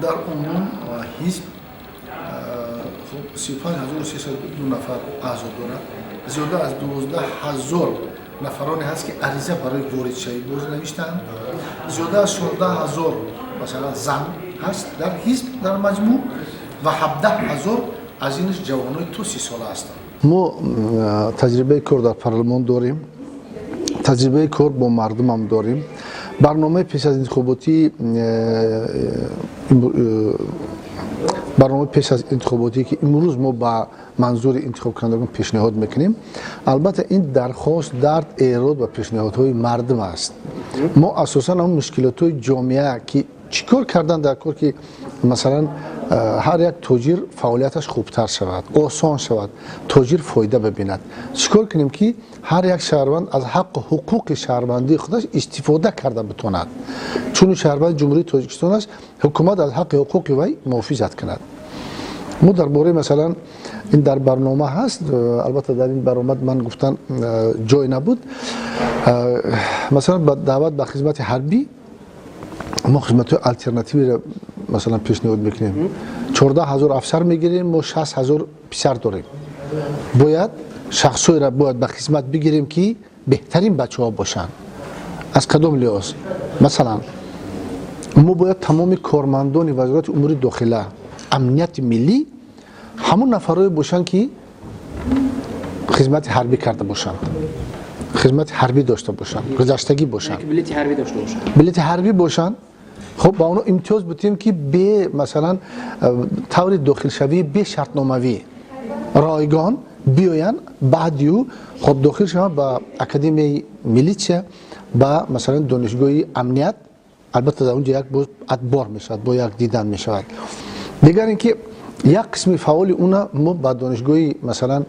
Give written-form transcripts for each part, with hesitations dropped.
дар умум ҳизб 35302 нафар аъзо дорад. зиёда аз 12000 нафароне ҳаст ки ариза барои воридшавӣ боз навиштаанд. зиёда аз 14000 масалан зан ҳаст дар ҳизб дар маҷмӯъ ва 17000 аз инаш ҷавонои то 30 сола ҳастанд. мо таҷрибаи кор дар парлумон дорем, таҷрибаи кор бо мардумам дорем. барномаи пеш аз интихоботие ки имрӯз мо ба манзури интихобкунандагон пешниҳод мекунем, албатта ин дархост, дард, эрод ва пешниҳодҳои мардум аст. мо асосан он мушкилотҳои ҷомеа ки чӣ кор кардан дар кор ки масалан ҳар як тоҷир фаъолияташ хубтар шавад, осон шавад, тоҷир фоида бибинад. Чӣ кор кунем ки ҳар як шаҳрванд аз ҳаққу ҳуқуқи шаҳрвандии худаш истифода карда битонад. Чун шаҳрванди ҷумҳурии Тоҷикистон аст, ҳукумат аз ҳаққи ҳуқуқи вай муҳофизат кунад. мо дар бораи масалан ин дар барнома ҳаст, албатта дар ин баромад ман гуфтан ҷой набуд. Масалан ба даъват ба хизмати ҳарбӣ мо хизматҳои алтернативиро масалан пешниҳод мекунем. 14000 афсар мегирем, мо 60000 писар дорем. Бояд шахсҳоеро бояд ба хизмат бигирем ки беҳтарин бачаҳо бошанд. аз кадом лиҳоз? Масалан мо бояд тамоми кормандони вазорати умури дохила, амнияти миллӣ ҳамон нафарое бошанд ки хизмати ҳарбӣ карда бошанд, хизмати ҳарбӣ дошта бошанд, гузаштагӣ бошанд, билети ҳарбӣ бошанд. خب با اونو امتیاز بودیم که به مثلا طور داخلشوی به شرطنامه‌ای رایگان بیاین بعدیو خب داخل شما با اکادمی میلیشه با مثلا دانشگاه امنیت البته در اونجا یک ادبار میشود با یک دیدن میشود. دیگر اینکه یک قسمی فعال اونا ما با دانشگاه مثلا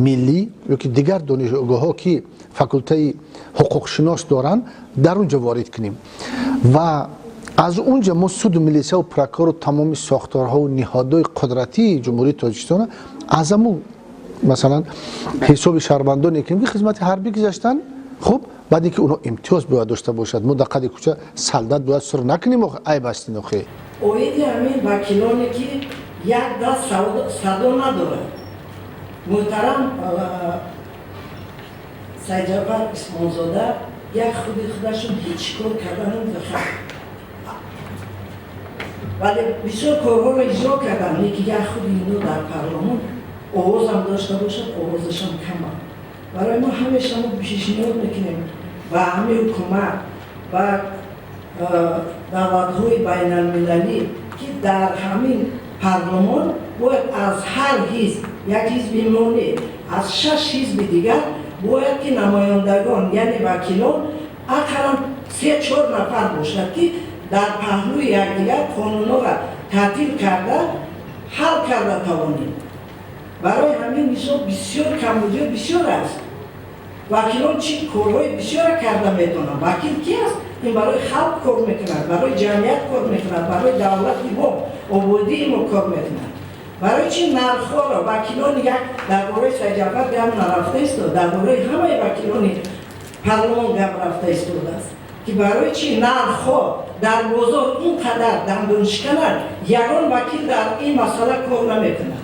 ملی یا که دیگر دانشگاه ها که فاکولته حقوق شناس دارن در اونجا وارد کنیم و از اونجا ما سود ملیسه و پرکار و تمامی ساختارها و نهادهای قدرتی جمهوری تاجیکستان از همون مثلا حساب شهروندان که خدمت حربی گذاشتن. خب بعد اینکه اونا امتیاز باید داشته باشد، ما دقیقاً کوچه سالدت باید سر نکنیم و عیب است نخی. اوید همین وکیلانی که یک دست صدا نداره. محترم سید جعفر اسمانزاده یک خودشون هیچ کار کردن نمی‌خواد. ولی بسیار کارها را اجرا کردن، یکی یک خود اینو در پارلمان آواز هم داشته باشد، آوازش هم کم است. برای ما همیشه ما پیشنهاد میکنیم و همه حکومت و دولت‌های بین المللی که در همین پارلمان باید از هر حزب یک حزب ملی از 6 حزب دیگر باید که نمایندگان یعنی وکیلان اقلا 3-4 نفر باشد که در پهلوی یکدیگر قانون‌ها را تعطیل کرده حل کرده توانیم. برای همین حساب بسیار کمبودی بسیار است. وکیلان چی کارهای بسیار کرده میتونن. وکیل کی است؟ این برای خلق کار میکند، برای جمعیت کار میکند، برای دولت ما آبادی ما کار میکند. برای چی نرخ‌ها را وکیلان یک درباره سید جعفر گپ نرفته است، درباره همه وکیلان پارلمان گپ رفته است. که برای چی نرخ‌ها در بازار اینقدر دندان شکنند، یگان وکیل در این مسئله کار نمیکنند.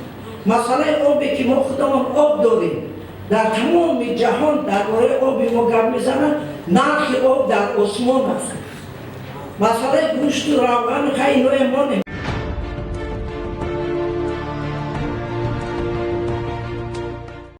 مسئله آبی که ما خودمان آب داریم، در تمام جهان درباره آب ما گپ میزنند، نرخ آب در آسمان است. مسئله گوشت و روغن خیلی نوع ما